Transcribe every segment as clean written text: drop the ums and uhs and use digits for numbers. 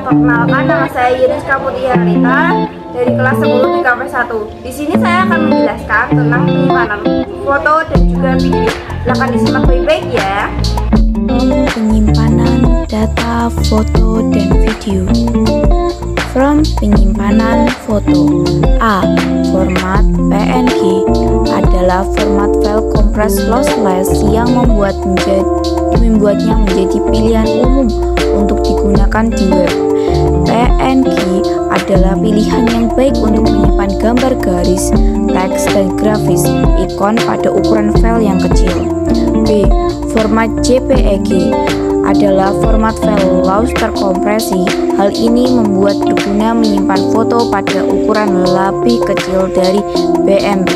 Perkenalkan, nama saya Yuniska Putih Rita dari kelas 10 IKP 1. Di sini saya akan menjelaskan tentang penyimpanan foto dan juga video. Silahkan disimak baik-baik ya. Penyimpanan data foto dan video. From penyimpanan foto. A. Format PNG adalah format file compressed lossless yang membuatnya menjadi pilihan umum untuk digunakan di web. PNG adalah pilihan yang baik untuk menyimpan gambar garis, teks, dan grafis ikon pada ukuran file yang kecil. B. Format JPEG adalah format file loss terkompresi. Hal ini membuat pengguna menyimpan foto pada ukuran lebih kecil dari BMP.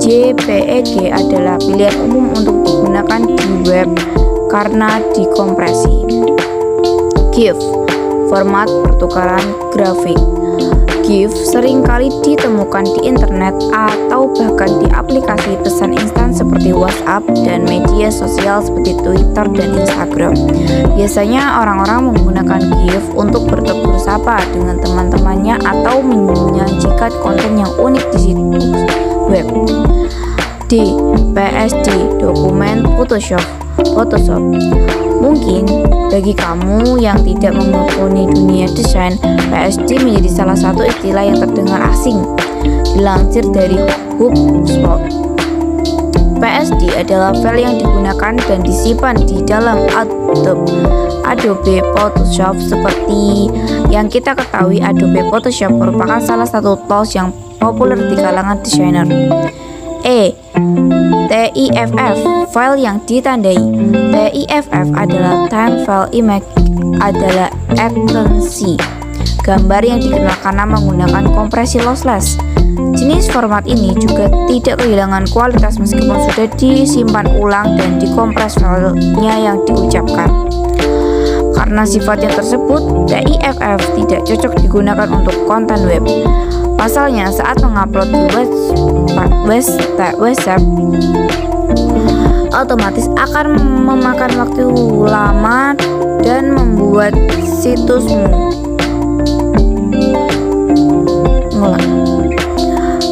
JPEG adalah pilihan umum untuk digunakan di web karena dikompresi. GIF, format pertukaran grafik. GIF seringkali ditemukan di internet atau bahkan di aplikasi pesan instan seperti WhatsApp dan media sosial seperti Twitter dan Instagram. Biasanya orang-orang menggunakan GIF untuk bertegur sapa dengan teman-temannya atau menyajikan konten yang unik di situs web. D. PSD, dokumen Photoshop. Mungkin bagi kamu yang tidak menekuni dunia desain, PSD menjadi salah satu istilah yang terdengar asing. Dilansir dari HubSpot, PSD adalah file yang digunakan dan disimpan di dalam Adobe Photoshop. Seperti yang kita ketahui, Adobe Photoshop merupakan salah satu tools yang populer di kalangan desainer. TIFF, file yang ditandai. TIFF adalah time file image, adalah ekstensi gambar yang dikenal karena menggunakan kompresi lossless. Jenis format ini juga tidak kehilangan kualitas meskipun sudah disimpan ulang dan dikompres filenya yang diucapkan. Karena sifatnya tersebut, TIFF tidak cocok digunakan untuk konten web. Pasalnya, saat mengupload di website otomatis akan memakan waktu lama dan membuat situsmu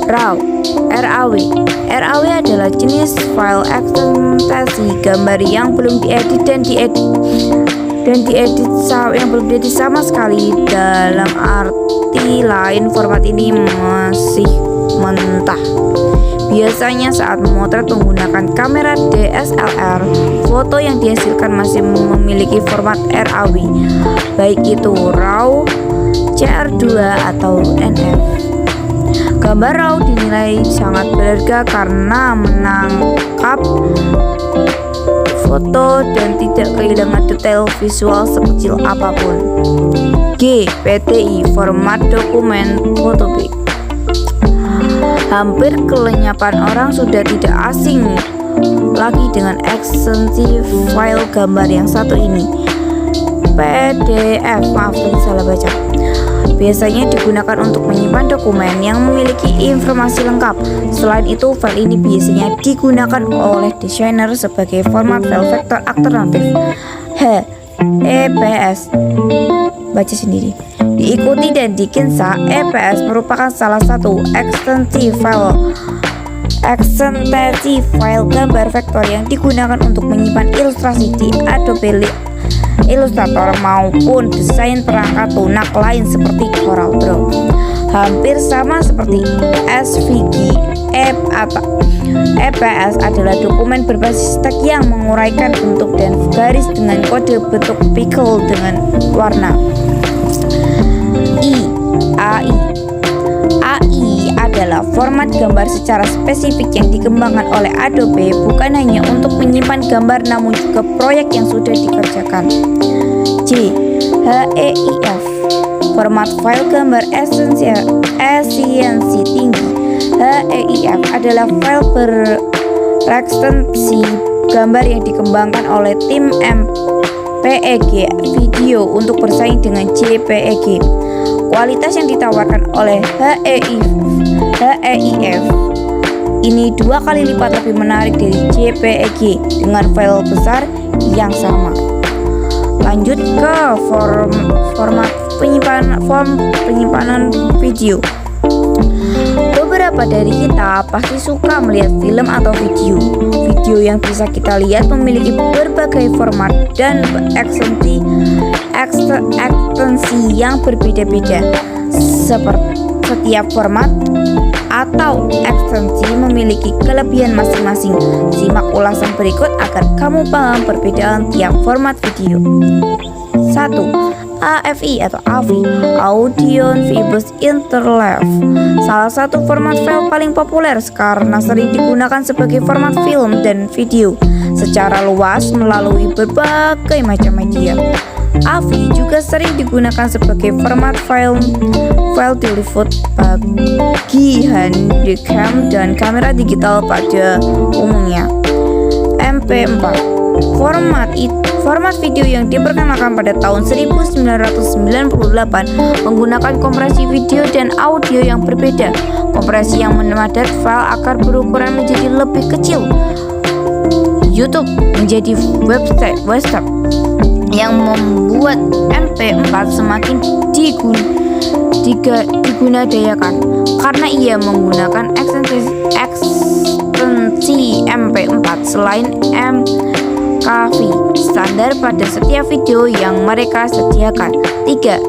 RAW adalah jenis file ekstensi gambar yang belum diedit sama sekali. Dalam arti lain, format ini masih mentah. Biasanya saat memotret menggunakan kamera DSLR, foto yang dihasilkan masih memiliki format RAW, baik itu RAW, CR2 atau NF. Gambar RAW dinilai sangat berharga karena menangkap foto dan tidak kehilangan detail visual sekecil apapun. G. PTI, format dokumen Photopik. Hampir kebanyakan orang sudah tidak asing lagi dengan ekstensi file gambar yang satu ini. PDF, salah baca. Biasanya digunakan untuk menyimpan dokumen yang memiliki informasi lengkap. Selain itu, file ini biasanya digunakan oleh desainer sebagai format file vektor alternatif. EPS, baca sendiri. Diikuti dan dikinsa, EPS merupakan salah satu ekstensi file gambar vektor yang digunakan untuk menyimpan ilustrasi di Adobe Illustrator maupun desain perangkat lunak lain seperti CorelDRAW. Hampir sama seperti SVG, EPS adalah dokumen berbasis teks yang menguraikan bentuk dan garis dengan kode bentuk pixel dengan warna. AI adalah format gambar secara spesifik yang dikembangkan oleh Adobe bukan hanya untuk menyimpan gambar namun juga proyek yang sudah dikerjakan. HEIF, format file gambar efisiensi tinggi. HEIF adalah file berekstensi gambar yang dikembangkan oleh tim MPEG video untuk bersaing dengan JPEG. Kualitas yang ditawarkan oleh HEIF ini 2 kali lipat lebih menarik dari JPEG dengan file besar yang sama. Lanjut ke format penyimpanan video. Beberapa dari kita pasti suka melihat film atau video. Video yang bisa kita lihat memiliki berbagai format dan ekstensi yang berbeda-beda. Setiap format atau ekstensi memiliki kelebihan masing-masing. Simak ulasan berikut agar kamu paham perbedaan tiap format video. 1. AFI atau AVI, Audio Fibrous Interleave. Salah satu format file paling populer karena sering digunakan sebagai format film dan video secara luas melalui berbagai macam media. AVI juga sering digunakan sebagai format file telefoto bagi handycam dan kamera digital pada umumnya. MP4 Format video yang diperkenalkan pada tahun 1998 menggunakan kompresi video dan audio yang berbeda. Kompresi yang memadat file akan berukuran menjadi lebih kecil. YouTube menjadi website yang membuat MP4 semakin digunakan karena ia menggunakan ekstensi MP4 selain MKV standar pada setiap video yang mereka sediakan. 3.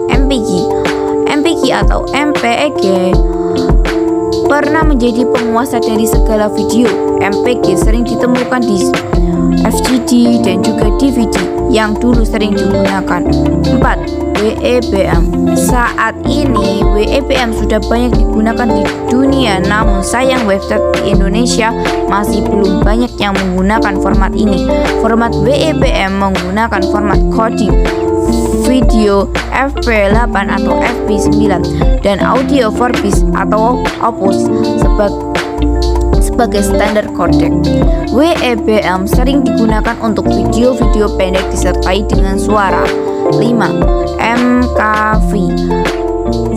MPG atau MPEG pernah menjadi penguasa dari segala video. MPG sering ditemukan di VCD dan juga DVD yang dulu sering digunakan. 4. WEBM. Saat ini WEBM sudah banyak digunakan di dunia, namun sayang website di Indonesia masih belum banyak yang menggunakan format ini. Format WEBM menggunakan format coding video FP8 atau FP9 dan audio 4-bit atau Opus sebagai standar codec. WEBM sering digunakan untuk video-video pendek disertai dengan suara. 5. MKV.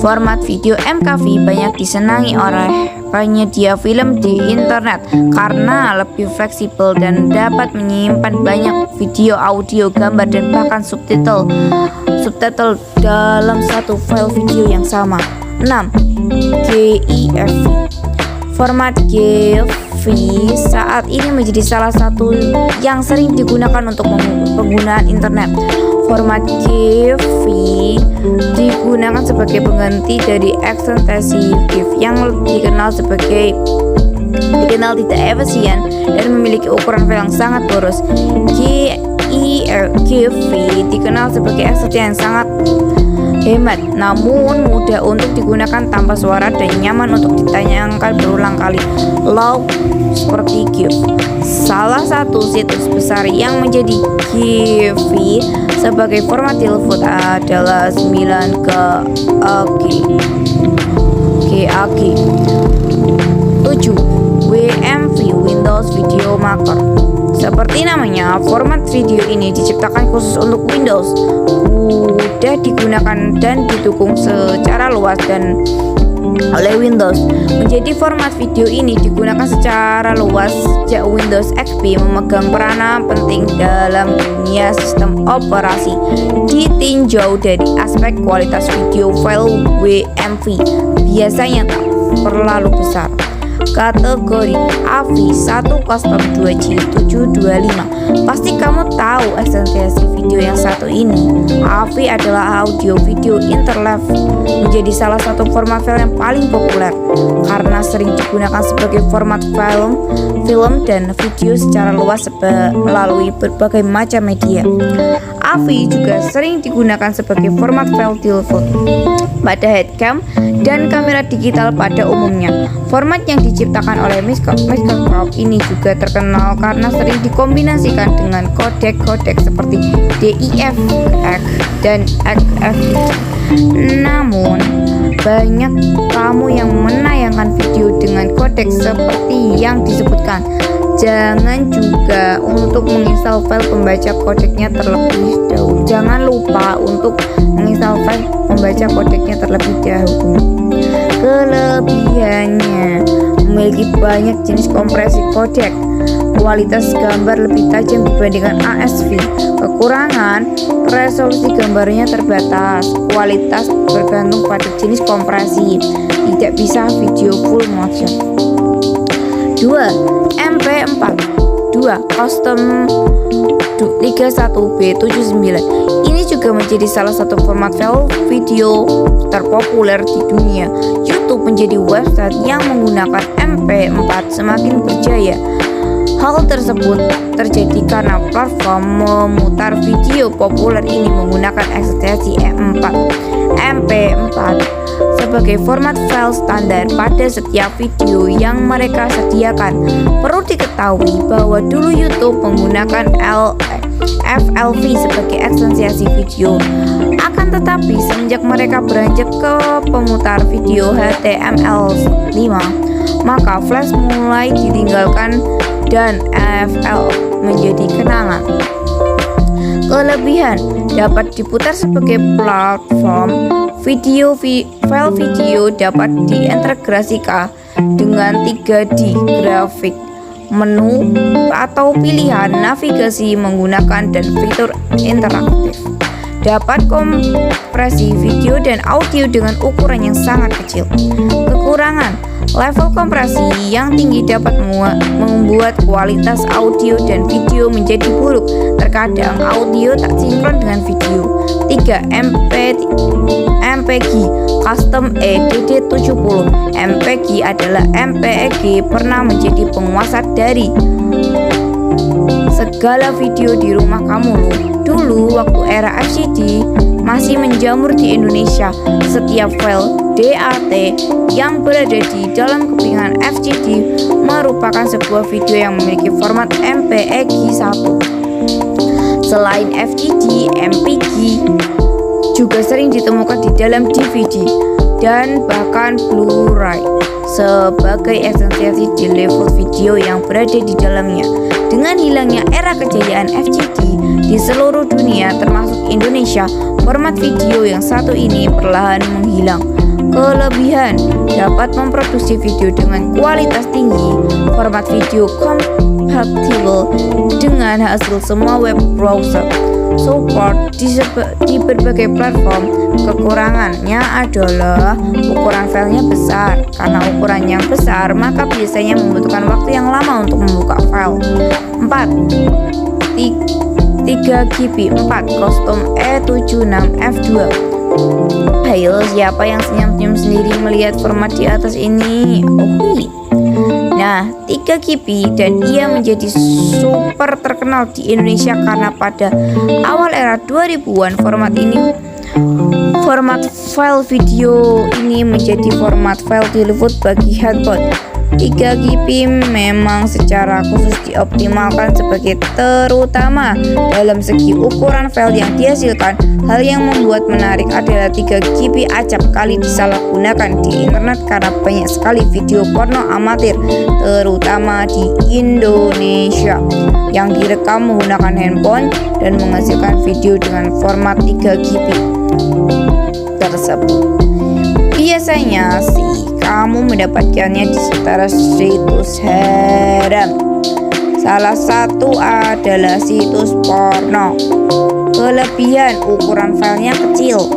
Format video MKV banyak disenangi oleh penyedia film di internet karena lebih fleksibel dan dapat menyimpan banyak video, audio, gambar, dan bahkan subtitle dalam satu file video yang sama. 6. GIF. Format GIF saat ini menjadi salah satu yang sering digunakan untuk penggunaan internet. Format GIF digunakan sebagai pengganti dari ekstensi GIF yang dikenal tidak efisien dan memiliki ukuran file yang sangat boros. GIF dikenal sebagai ekstensi yang sangat hemat, namun mudah untuk digunakan tanpa suara dan nyaman untuk ditayangkan berulang kali. Low seperti GIF. Salah satu situs besar yang menjadi GIF sebagai format telepon adalah 9GAG. 7. WMV Windows Video Maker. Seperti namanya, format video ini diciptakan khusus untuk Windows, mudah digunakan dan didukung secara luas dan oleh Windows. Menjadi format video ini digunakan secara luas sejak Windows XP memegang peranan penting dalam dunia sistem operasi. Ditinjau dari aspek kualitas video file WMV biasanya tak terlalu besar. Kategori AVI 1 custom 2G725. Pasti kamu tahu ekstensi video yang satu ini. AVI adalah audio video interleave, menjadi salah satu format file yang paling populer karena sering digunakan sebagai format film dan video secara luas melalui berbagai macam media. AVI juga sering digunakan sebagai format file telepon pada headcam dan kamera digital pada umumnya. Format yang diciptakan oleh Microsoft ini juga terkenal karena sering dikombinasikan dengan kodek-kodek seperti DIF dan XFX. Namun, banyak kamu yang menayangkan video dengan kodek seperti yang disebutkan. Jangan juga untuk menginstal file pembaca kodeknya terlebih dahulu. Jangan lupa untuk menginstal file pembaca kodeknya terlebih dahulu. Kelebihannya memiliki banyak jenis kompresi kodek. Kualitas gambar lebih tajam dibandingkan ASV. Kekurangan, resolusi gambarnya terbatas. Kualitas bergantung pada jenis kompresi, tidak bisa video full motion. 2. MP4 2. Custom 31B79. Ini juga menjadi salah satu format file video terpopuler di dunia. YouTube menjadi website yang menggunakan MP4 semakin berjaya. Hal tersebut terjadi karena platform memutar video populer ini menggunakan ekstensi MP4 sebagai format file standar pada setiap video yang mereka sediakan. Perlu diketahui bahwa dulu YouTube menggunakan FLV sebagai ekstensi video. Akan tetapi semenjak mereka beranjak ke pemutar video HTML5, maka Flash mulai ditinggalkan dan FL menjadi kenangan. Kelebihan, dapat diputar sebagai platform video, file video dapat diintegrasikan dengan 3D grafik, menu atau pilihan navigasi menggunakan dan fitur interaktif. Dapat kompresi video dan audio dengan ukuran yang sangat kecil. Kekurangan, level kompresi yang tinggi dapat membuat kualitas audio dan video menjadi buruk. Terkadang audio tak sinkron dengan video. 3. MPG Custom EDD70. MPG adalah MPEG pernah menjadi penguasa dari segala video di rumah kamu loh. Dulu waktu era FCD masih menjamur di Indonesia, setiap file DAT yang berada di dalam kepingan FCD merupakan sebuah video yang memiliki format MPEG-1. Selain FCD, MPG juga sering ditemukan di dalam DVD dan bahkan Blu-ray sebagai ekstensi di level video yang berada di dalamnya. Dengan hilangnya era kejayaan FCD di seluruh dunia termasuk Indonesia, format video yang satu ini perlahan menghilang. Kelebihan, dapat memproduksi video dengan kualitas tinggi. Format video kompatibel dengan hasil semua web browser. Support di berbagai platform. Kekurangannya adalah ukuran filenya besar. Karena ukuran yang besar, maka biasanya membutuhkan waktu yang lama untuk membuka file. 4. 3GB 4 Custom E76F2. Hayo, siapa yang senyum-senyum sendiri melihat format di atas ini? Nah, 3GB dan ia menjadi super terkenal di Indonesia karena pada awal era 2000-an format file video ini menjadi format file default bagi handphone. 3GB memang secara khusus dioptimalkan sebagai terutama dalam segi ukuran file yang dihasilkan. Hal yang membuat menarik adalah 3GB acap kali disalahgunakan di internet karena banyak sekali video porno amatir, terutama di Indonesia, yang direkam menggunakan handphone dan menghasilkan video dengan format 3GB tersebut. Biasanya sih kamu mendapatkannya di setara situs haram. Salah satu adalah situs porno. Kelebihan, ukuran filenya kecil.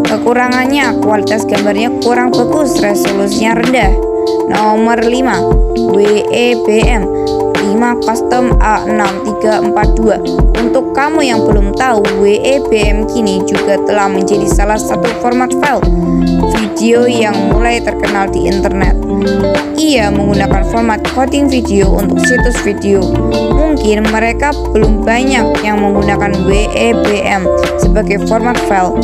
Kekurangannya, kualitas gambarnya kurang bagus, resolusinya rendah. Nomor 5, WEBM 5 Custom A6342. Untuk kamu yang belum tahu, WEBM kini juga telah menjadi salah satu format file video yang mulai terkenal di internet. Ia menggunakan format coding video untuk situs video. Mungkin mereka belum banyak yang menggunakan WEBM sebagai format file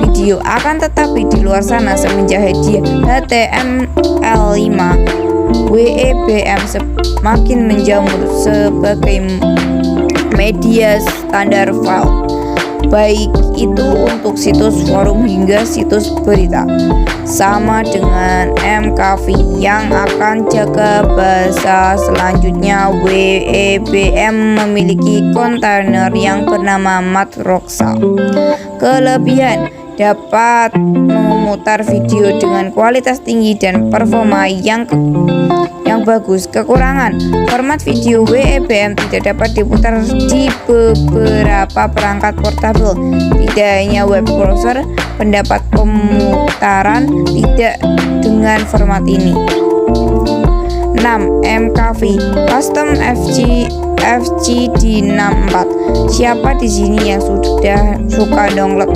video, akan tetapi di luar sana semenjak hadiah HTML5, WEBM semakin menjamur sebagai media standar file, baik itu untuk situs forum hingga situs berita. Sama dengan MKV yang akan jaga bahasa selanjutnya, WEBM memiliki kontainer yang bernama Matroxa. Kelebihan, dapat memutar video dengan kualitas tinggi dan performa yang bagus. Kekurangan, format video WEBM tidak dapat diputar di beberapa perangkat portable. Tidak hanya web browser pendapat pemutaran tidak dengan format ini. 6. MKV Custom FGD 64. Siapa di sini yang sudah suka download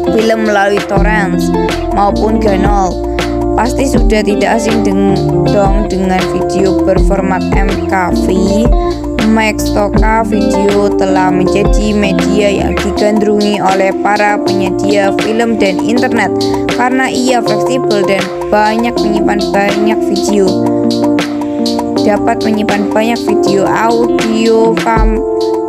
film melalui torrents maupun Ganol? Pasti sudah tidak asing dong dengan video berformat MKV. Maxtoka Video telah menjadi media yang digandrungi oleh para penyedia film dan internet karena ia fleksibel dan menyimpan banyak video. Dapat menyimpan banyak video, audio,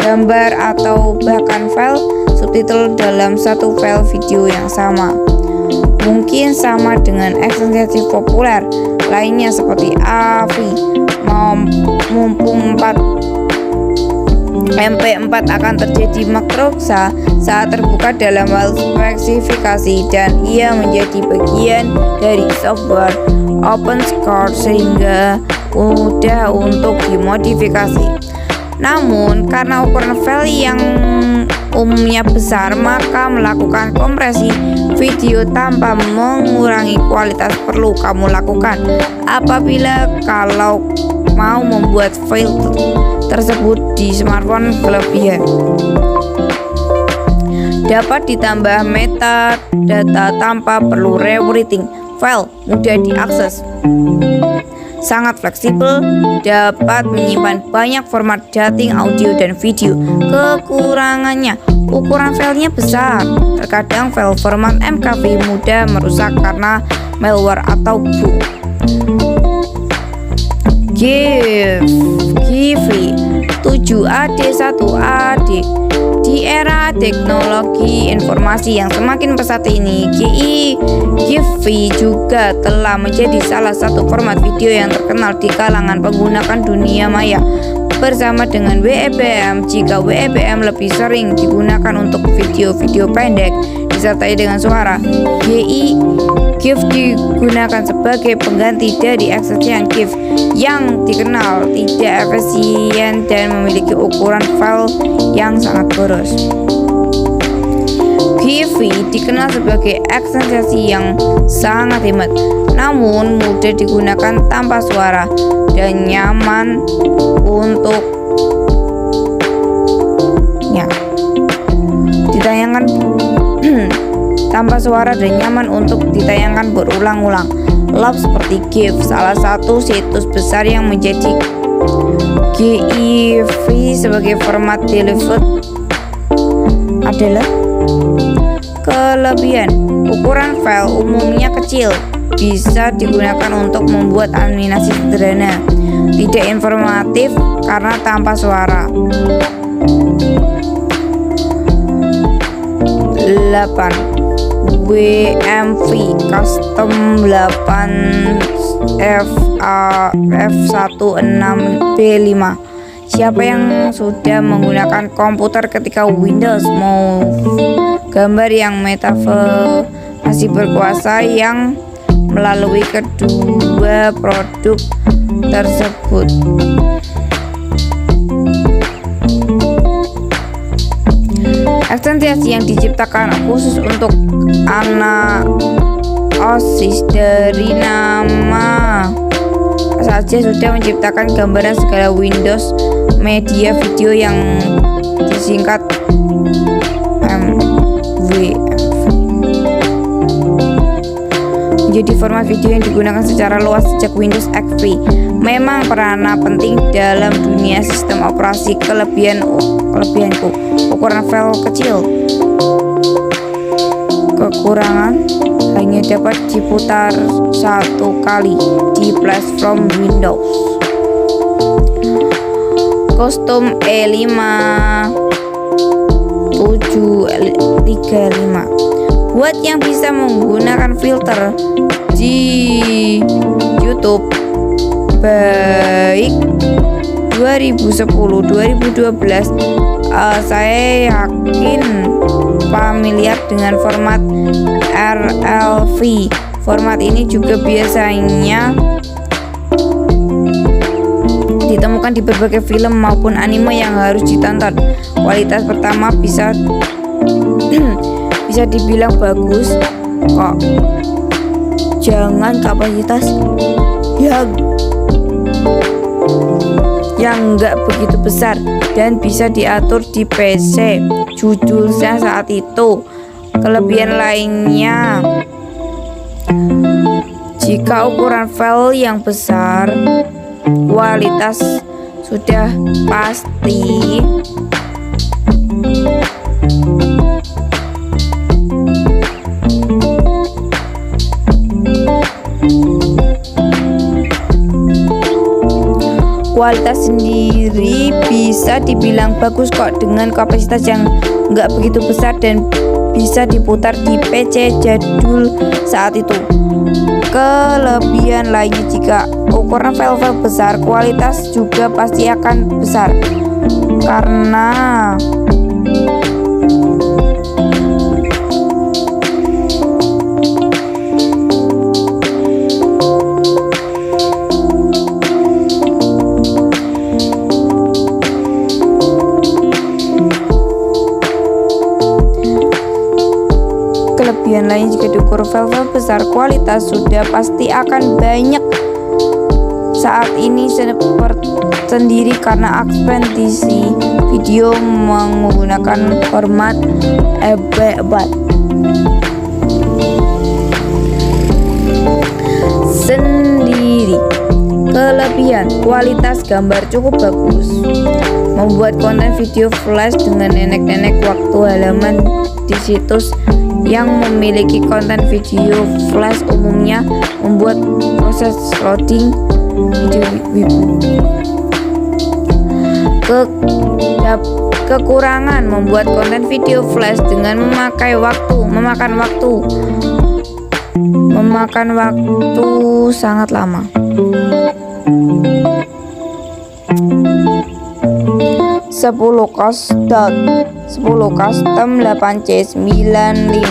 gambar, atau bahkan file subtitle dalam satu file video yang sama. Mungkin sama dengan ekstensi populer lainnya seperti AVI. Mumpung MP4 akan terjadi makrosa saat terbuka dalam hal spesifikasi dan ia menjadi bagian dari software open source sehingga mudah untuk dimodifikasi. Namun karena ukuran file yang umumnya besar, maka melakukan kompresi video tanpa mengurangi kualitas perlu kamu lakukan apabila kalau mau membuat file tersebut di smartphone kelebihan. Dapat ditambah metadata tanpa perlu rewriting. File mudah diakses, sangat fleksibel, dapat menyimpan banyak format dating audio dan video. Kekurangannya, ukuran filenya besar. Terkadang file format MKV mudah merusak karena malware atau bug. GIF 7AD1AD. Di era teknologi informasi yang semakin pesat ini, GIF juga telah menjadi salah satu format video yang terkenal di kalangan penggunaan dunia maya. Bersama dengan WEBM, jika WEBM lebih sering digunakan untuk video-video pendek disertai dengan suara, GIF digunakan sebagai pengganti dari ekstensi GIF yang dikenal tidak efisien dan memiliki ukuran file yang sangat boros. GIF dikenal sebagai ekstensi yang sangat hemat, namun mudah digunakan tanpa suara dan nyaman untuk ditayangkan tanpa suara dan nyaman untuk ditayangkan berulang-ulang. Love seperti GIF, salah satu situs besar yang menjadi GIF sebagai format default adalah kelebihan. Ukuran file umumnya kecil, bisa digunakan untuk membuat animasi sederhana, tidak informatif karena tanpa suara. 8. WMV Custom 8F16B5. Siapa yang sudah menggunakan komputer ketika Windows Move? Gambar yang metafore masih berkuasa yang melalui kedua produk tersebut. Ekstensi yang diciptakan khusus untuk anak OSIS dari nama saja sudah menciptakan gambaran segala Windows media video yang disingkat MWMV. Menjadi format video yang digunakan secara luas sejak Windows XP. Memang peranan penting dalam dunia sistem operasi. Kelebihanku, ukuran file kecil. Kekurangan, hanya dapat diputar satu kali di platform Windows. Custom E5 735. Buat yang bisa menggunakan filter di YouTube baik 2010 2012, saya yakin familiar dengan format RLV. Format ini juga biasanya ditemukan di berbagai film maupun anime yang harus ditonton. Kualitas pertama bisa dibilang bagus kok. Jangan kapasitas yang nggak begitu besar dan bisa diatur di PC judulnya saat itu. Kelebihan lainnya, jika ukuran file yang besar, kualitas sudah pasti kualitas sendiri bisa dibilang bagus kok, dengan kapasitas yang nggak begitu besar dan bisa diputar di PC jadul saat itu. Kelebihan lainnya, jika ukuran file-file besar, kualitas juga pasti akan besar karena kelebihan lain, jika diukur file-file besar, kualitas sudah pasti akan banyak saat ini sendiri karena ekspedisi video menggunakan format EBAT sendiri. Kelebihan, kualitas gambar cukup bagus. Membuat konten video flash dengan nenek-nenek waktu halaman di situs yang memiliki konten video flash umumnya membuat proses loading video kekurangan, membuat konten video flash dengan memakan waktu sangat lama. 10 custom 8C95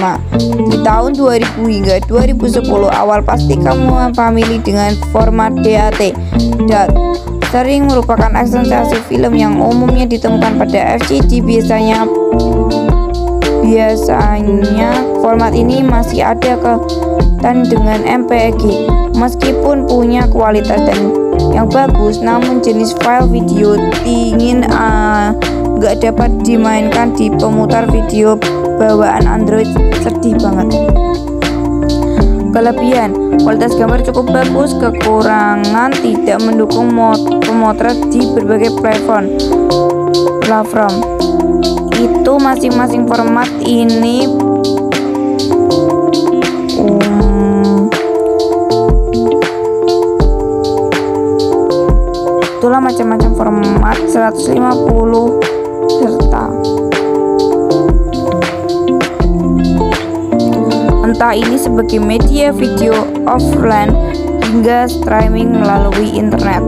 di tahun 2000 hingga 2010 awal pasti kamu familiar dengan format DAT. Sering merupakan ekstensi film yang umumnya ditemukan pada FCD. Biasanya format ini masih ada kaitan dengan MPEG. Meskipun punya kualitas yang bagus, namun jenis file video dingin nggak dapat dimainkan di pemutar video bawaan Android. Sedih banget. Kelebihan, kualitas gambar cukup bagus. Kekurangan, tidak mendukung pemotret di berbagai platform. Itu masing-masing format ini itulah macam-macam format 150 serta entah ini sebagai media video offline hingga streaming melalui internet.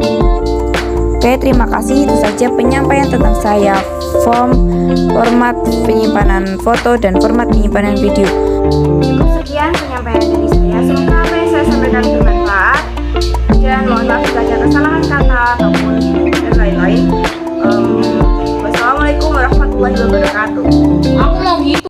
Oke, terima kasih. Itu saja penyampaian tentang saya format penyimpanan foto dan format penyimpanan video. Cukup sekian penyampaian dari